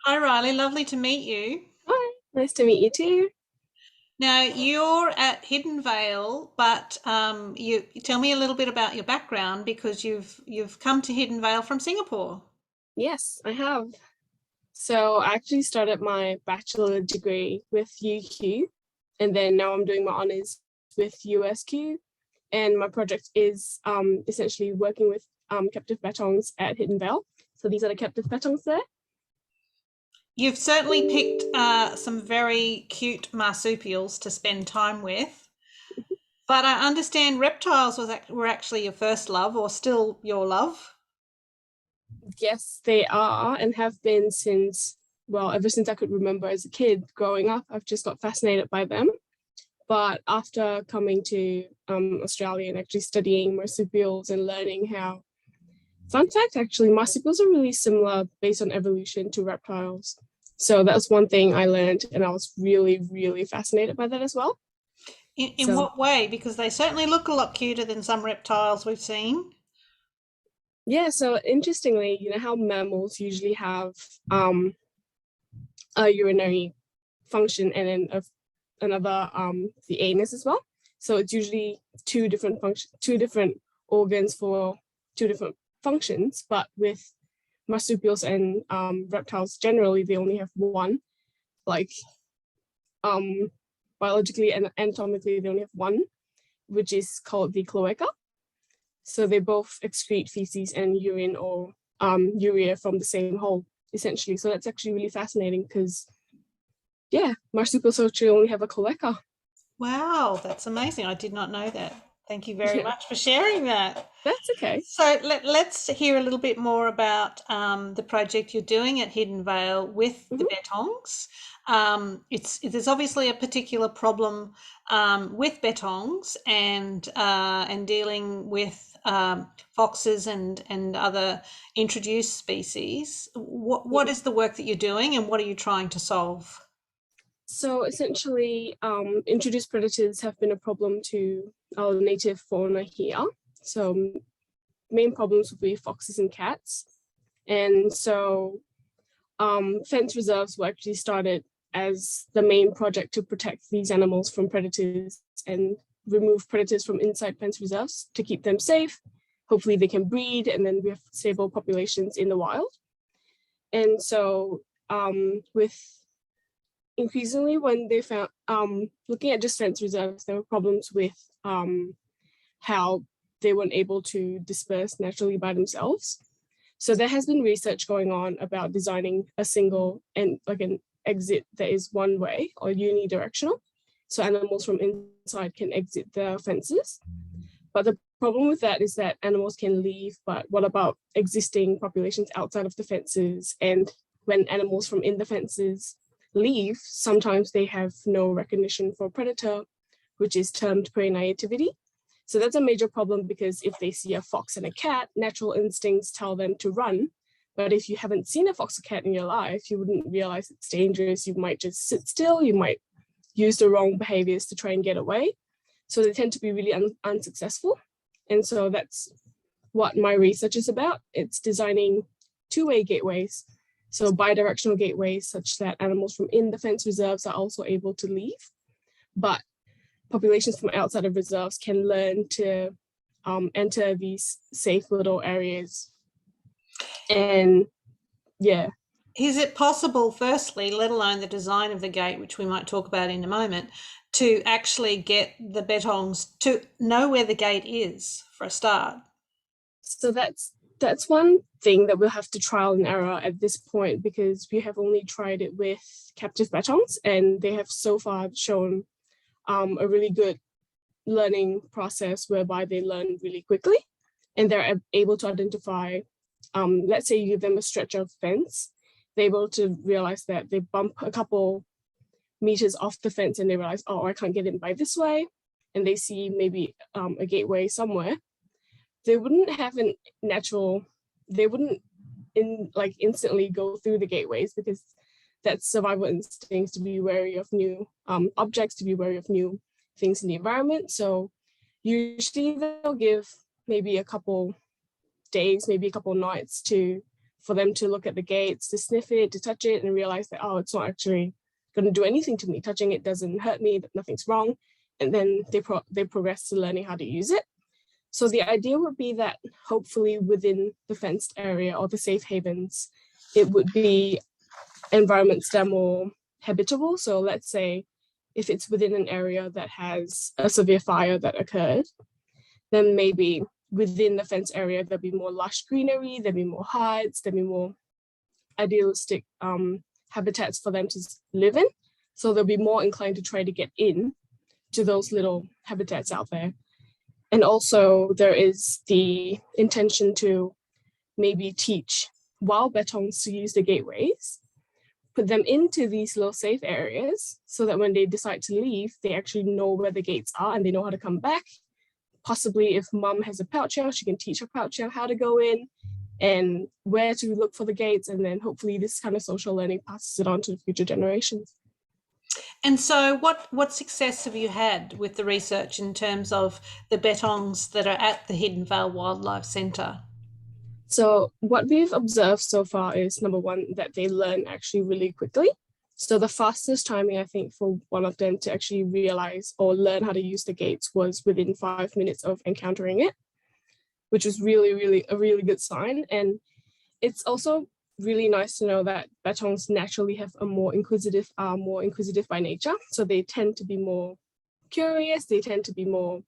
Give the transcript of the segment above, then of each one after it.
Hi, Riley. Lovely to meet you. Hi, nice to meet you too. Now, you're at Hidden Vale, but you tell me a little bit about your background because you've come to Hidden Vale from Singapore. Yes, I have. So I actually started my bachelor degree with UQ, and then now I'm doing my honors with USQ. And my project is essentially working with captive bettongs at Hidden Vale. So these are the captive bettongs there. You've certainly picked some very cute marsupials to spend time with, but I understand reptiles were actually your first love, or still your love. Yes, they are and have been since, well, ever since I could remember as a kid growing up. I've just got fascinated by them. But after coming to Australia and actually studying marsupials and learning how, fun fact actually, marsupials are really similar based on evolution to reptiles. So that's one thing I learned, and I was really, really fascinated by that as well. In So what way? Because they certainly look a lot cuter than some reptiles we've seen. yeah, so interestingly, you know how mammals usually have a urinary function and then another the anus as well. So it's usually two different organs for two different functions. But with marsupials and reptiles, generally they only have one. Like um, biologically and anatomically, they only have one, which is called the cloaca. So they both excrete feces and urine or urea from the same hole, essentially. So that's actually really fascinating because yeah, marsupials actually only have a cloaca. Wow, that's amazing. I did not know that. Thank you very Yeah, much for sharing that. that's okay. So let's hear a little bit more about the project you're doing at Hidden Vale with the Mhm. bettongs. There's obviously a particular problem with bettongs and dealing with foxes and other introduced species. What Yeah. is the work that you're doing, and what are you trying to solve? So essentially, introduced predators have been a problem to our native fauna here. So main problems would be foxes and cats. And so fence reserves were actually started as the main project to protect these animals from predators and remove predators from inside fence reserves to keep them safe. Hopefully they can breed and then we have stable populations in the wild. And so with increasingly when they found looking at just fence reserves, there were problems with how they weren't able to disperse naturally by themselves. So there has been research going on about designing a single and like an exit that is one way or unidirectional. So animals from inside can exit the fences. But the problem with that is that animals can leave, but what about existing populations outside of the fences? And when animals from in the fences leave, sometimes they have no recognition for predator, which is termed prey naivety. So that's a major problem because if they see a fox and a cat, natural instincts tell them to run. But if you haven't seen a fox or cat in your life, you wouldn't realize it's dangerous. You might just sit still. You might use the wrong behaviors to try and get away. So they tend to be really unsuccessful. And so that's what my research is about. It's designing two-way gateways, so bidirectional gateways such that animals from in the fence reserves are also able to leave, but populations from outside of reserves can learn to enter these safe little areas. And yeah, Is it possible, firstly, let alone the design of the gate, which we might talk about in a moment, to actually get the bettongs to know where the gate is for a start? so that's one thing that we'll have to trial and error at this point because we have only tried it with captive bettongs and they have so far shown a really good learning process whereby they learn really quickly and they're able to identify, let's say you give them a stretch of fence, they're able to realize that they bump a couple meters off the fence and they realize, oh, I can't get in by this way. And they see maybe a gateway somewhere. They wouldn't have an natural, they wouldn't instantly go through the gateways because that's survival instincts to be wary of new objects, to be wary of new things in the environment. So usually they'll give maybe a couple days, maybe a couple nights to for them to look at the gates, to sniff it, to touch it, and realize that, oh, it's not actually going to do anything to me. Touching it doesn't hurt me, nothing's wrong. And then they progress to learning how to use it. So the idea would be that hopefully within the fenced area or the safe havens, it would be environments that are more habitable. So let's say if it's within an area that has a severe fire that occurred, then maybe within the fence area, there'll be more lush greenery, there'll be more hides, there'll be more idealistic habitats for them to live in. So they'll be more inclined to try to get in to those little habitats out there. And also there is the intention to maybe teach wild bettongs to use the gateways, put them into these little safe areas so that when they decide to leave, they actually know where the gates are and they know how to come back. Possibly if mum has a pouch house, she can teach her pouch house how to go in and where to look for the gates. And then hopefully this kind of social learning passes it on to the future generations. And so what success have you had with the research in terms of the bettongs that are at the Hidden Vale Wildlife Centre? So what we've observed so far is, number one, that they learn actually really quickly. So the fastest timing, I think, for one of them to actually realize or learn how to use the gates was within 5 minutes of encountering it, which was really a really good sign. And it's also really nice to know that bettongs naturally have a more inquisitive by nature. So they tend to be more curious, they tend to be more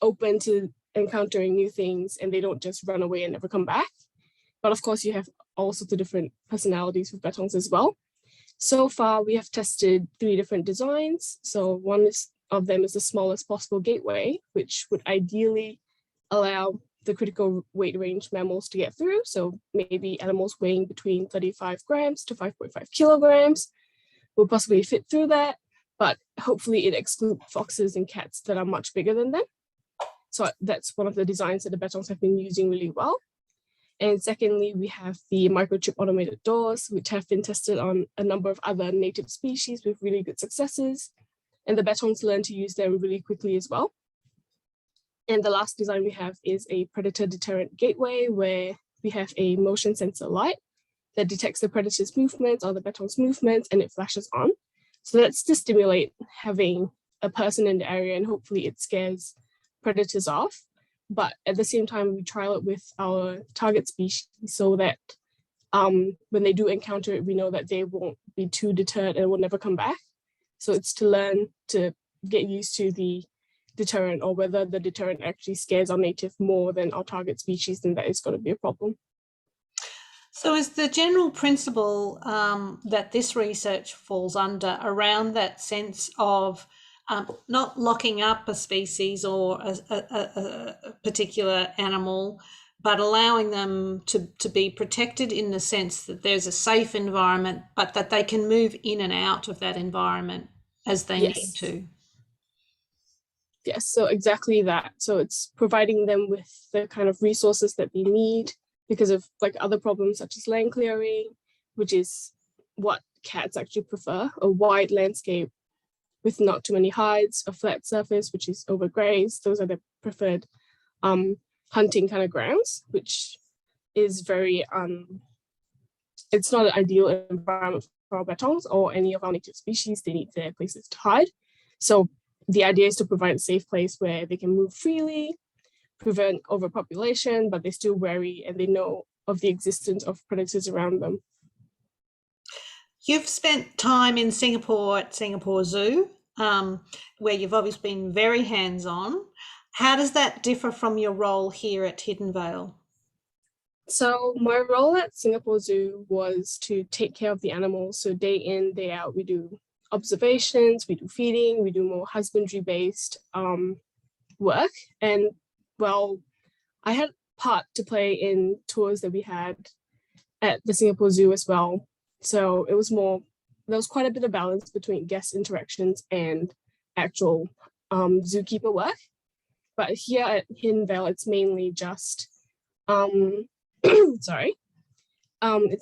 open to encountering new things, and they don't just run away and never come back. But of course, you have all sorts of different personalities with bettongs as well. So far, we have tested 3 different designs. So one of them is the smallest possible gateway, which would ideally allow the critical weight range mammals to get through. So maybe animals weighing between 35 grams to 5.5 kilograms will possibly fit through that, but hopefully it excludes foxes and cats that are much bigger than them. So that's one of the designs that the bettongs have been using really well. And secondly, we have the microchip automated doors, which have been tested on a number of other native species with really good successes. And the bettongs learn to use them really quickly as well. And the last design we have is a predator deterrent gateway, where we have a motion sensor light that detects the predator's movements or the bettong's movements, and it flashes on. So that's to stimulate having a person in the area, and hopefully it scares predators off. But at the same time, we trial it with our target species so that when they do encounter it, we know that they won't be too deterred and will never come back. So it's to learn to get used to the deterrent, or whether the deterrent actually scares our native more than our target species, then that is going to be a problem. So is the general principle that this research falls under around that sense of not locking up a species or a particular animal, but allowing them to be protected in the sense that there's a safe environment, but that they can move in and out of that environment as they need to? Yes, so exactly that. So it's providing them with the kind of resources that they need because of like other problems such as land clearing, which is what cats actually prefer, a wide landscape with not too many hides, a flat surface, which is overgrazed. Those are the preferred hunting kind of grounds, which is very, it's not an ideal environment for our bettongs or any of our native species. They need their places to hide. So the idea is to provide a safe place where they can move freely, prevent overpopulation, but they're still wary and they know of the existence of predators around them. You've spent time in Singapore at Singapore Zoo, where you've obviously been very hands-on. How does that differ from your role here at Hidden Vale? So my role at Singapore Zoo was to take care of the animals. So day in, day out, we do observations, we do feeding, we do more husbandry-based work. And well, I had part to play in tours that we had at the Singapore Zoo as well. So it was more, there was quite a bit of balance between guest interactions and actual zookeeper work. But here at Hidden Vale, it's mainly just, it's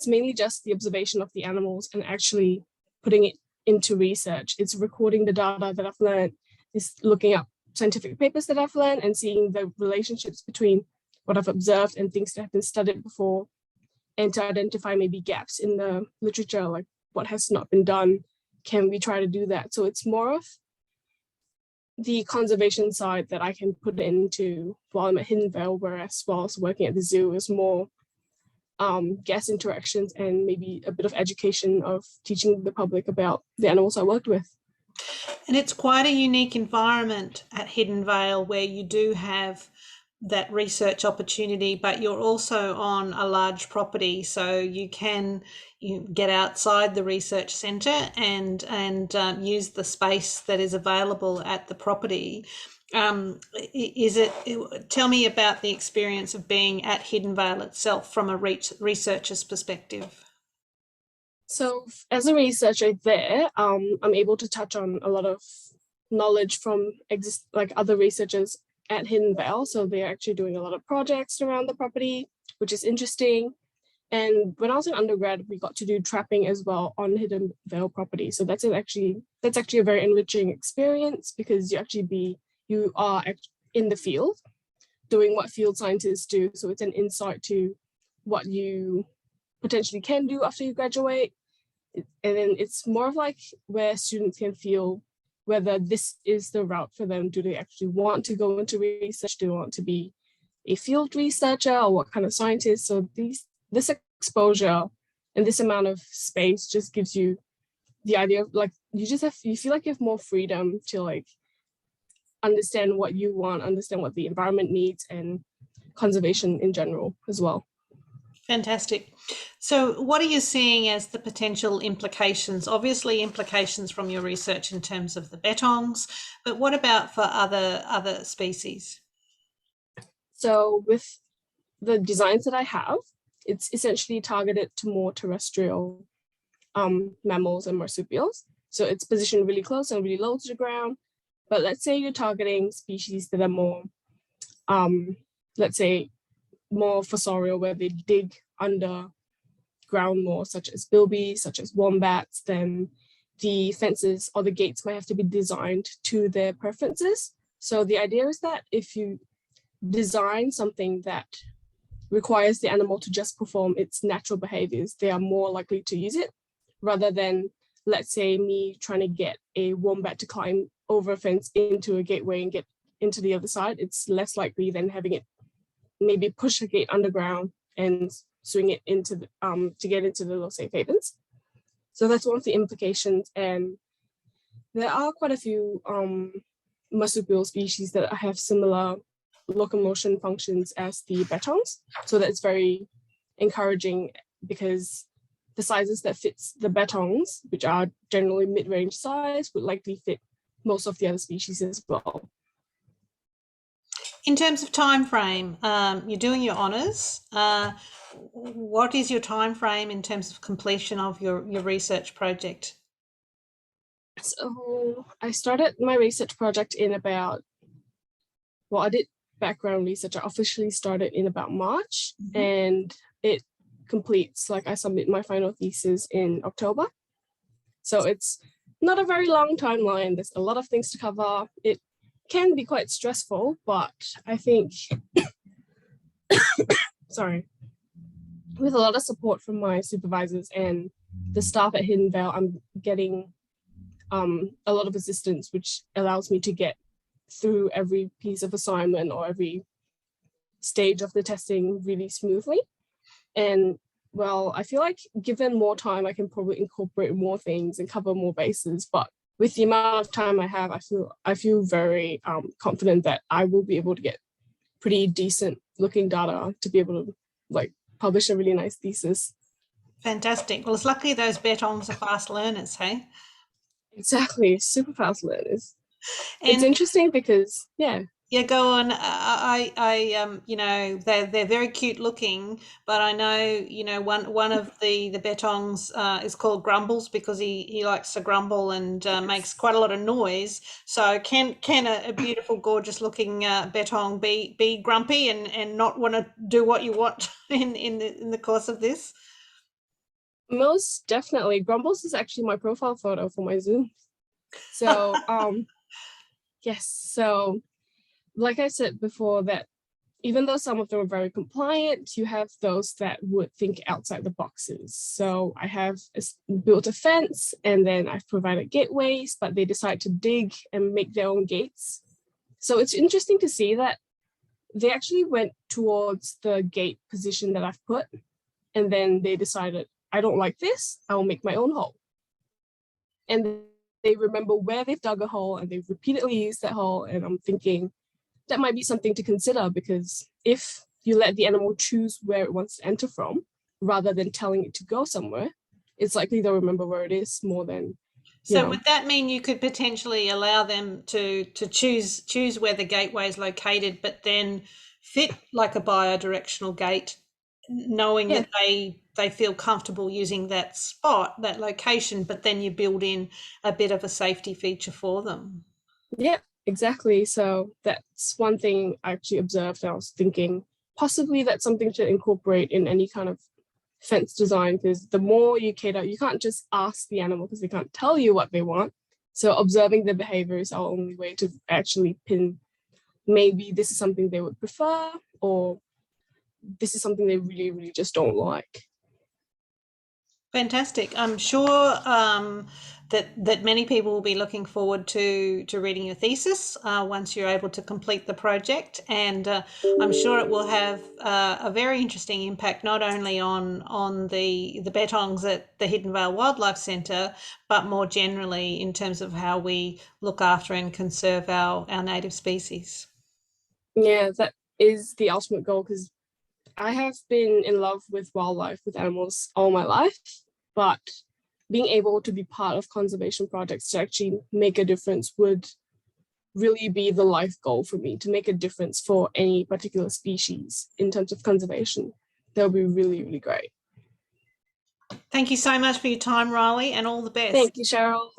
mainly just the observation of the animals and actually putting it into research. It's recording the data that I've learned, it's looking up scientific papers that I've learned and seeing the relationships between what I've observed and things that have been studied before, and to identify maybe gaps in the literature, like what has not been done, can we try to do that? So it's more of the conservation side that I can put into while I'm at Hidden Vale, whereas whilst working at the zoo is more guest interactions and maybe a bit of education of teaching the public about the animals I worked with. And it's quite a unique environment at Hidden Vale where you do have that research opportunity, but you're also on a large property, so you can get outside the research centre and use the space that is available at the property. Tell me about the experience of being at Hidden Vale itself from a researcher's perspective. So as a researcher there, I'm able to touch on a lot of knowledge from other researchers at Hidden Vale. So they're actually doing a lot of projects around the property, which is interesting. And when I was in undergrad, we got to do trapping as well on Hidden Vale property. So that's actually a very enriching experience, because you are in the field doing what field scientists do. So it's an insight to what you potentially can do after you graduate. And then it's more of like where students can feel whether this is the route for them. Do they actually want to go into research? Do they want to be a field researcher, or what kind of scientist? So this exposure and this amount of space just gives you the idea of like, you feel like you have more freedom to like understand what you want, understand what the environment needs, and conservation in general as well. Fantastic. So what are you seeing as the potential implications? Obviously implications from your research in terms of the bettongs, but what about for other species? So with the designs that I have, it's essentially targeted to more terrestrial mammals and marsupials. So it's positioned really close and really low to the ground. But let's say you're targeting species that are more, let's say, more fossorial, where they dig underground more, such as bilbies, such as wombats, then the fences or the gates might have to be designed to their preferences. So the idea is that if you design something that requires the animal to just perform its natural behaviors, they are more likely to use it, rather than, let's say, me trying to get a wombat to climb over a fence into a gateway and get into the other side. It's less likely than having it maybe push a gate underground and swing it into the, to get into the low safe havens. So that's one of the implications. And there are quite a few marsupial species that have similar locomotion functions as the bettongs. So that's very encouraging, because the sizes that fits the bettongs, which are generally mid-range size, would likely fit most of the other species as well. In terms of time frame, you're doing your honours. What is your time frame in terms of completion of your research project? So I started my research project in about, well, I did background research. I officially started in about March, and it completes, like I submit my final thesis in October. So it's not a very long timeline. There's a lot of things to cover. It can be quite stressful, but I think, sorry, with a lot of support from my supervisors and the staff at Hidden Vale, I'm getting a lot of assistance, which allows me to get through every piece of assignment or every stage of the testing really smoothly. And well, I feel like given more time, I can probably incorporate more things and cover more bases. But with the amount of time I have, I feel very confident that I will be able to get pretty decent looking data to be able to like publish a really nice thesis. Fantastic. Well, it's lucky those bettongs are fast learners, hey? Exactly, super fast learners. And it's interesting because, yeah. Yeah, go on. You know, they're very cute looking, but I know, you know, one of the bettongs is called Grumbles because he likes to grumble and makes quite a lot of noise. So can a beautiful, gorgeous looking bettong be grumpy and not want to do what you want in the course of this? Most definitely. Grumbles is actually my profile photo for my Zoom. So yes, so like I said before, that even though some of them are very compliant, you have those that would think outside the boxes. So I have built a fence, and then I've provided gateways, but they decide to dig and make their own gates. So it's interesting to see that they actually went towards the gate position that I've put, and then they decided, I don't like this, I'll make my own hole. And they remember where they've dug a hole, and they've repeatedly used that hole. And I'm thinking that might be something to consider, because if you let the animal choose where it wants to enter from, rather than telling it to go somewhere, it's likely they'll remember where it is more than. So would that mean you could potentially allow them to choose where the gateway is located, but then fit like a bidirectional gate, knowing that they feel comfortable using that spot, that location, but then you build in a bit of a safety feature for them? Yeah, exactly. So that's one thing I actually observed. I was thinking possibly that's something to incorporate in any kind of fence design, because the more you cater, you can't just ask the animal because they can't tell you what they want. So observing their behavior is our only way to actually pin, maybe this is something they would prefer, or this is something they really, really just don't like. Fantastic. I'm sure that many people will be looking forward to reading your thesis once you're able to complete the project, and I'm sure it will have a very interesting impact not only on the bettongs at the Hidden Vale Wildlife Centre, but more generally in terms of how we look after and conserve our native species. Yeah, that is the ultimate goal, because I have been in love with wildlife, with animals all my life, but being able to be part of conservation projects to actually make a difference would really be the life goal for me, to make a difference for any particular species in terms of conservation. That would be really, really great. Thank you so much for your time, Rylie, and all the best. Thank you, Cheryl.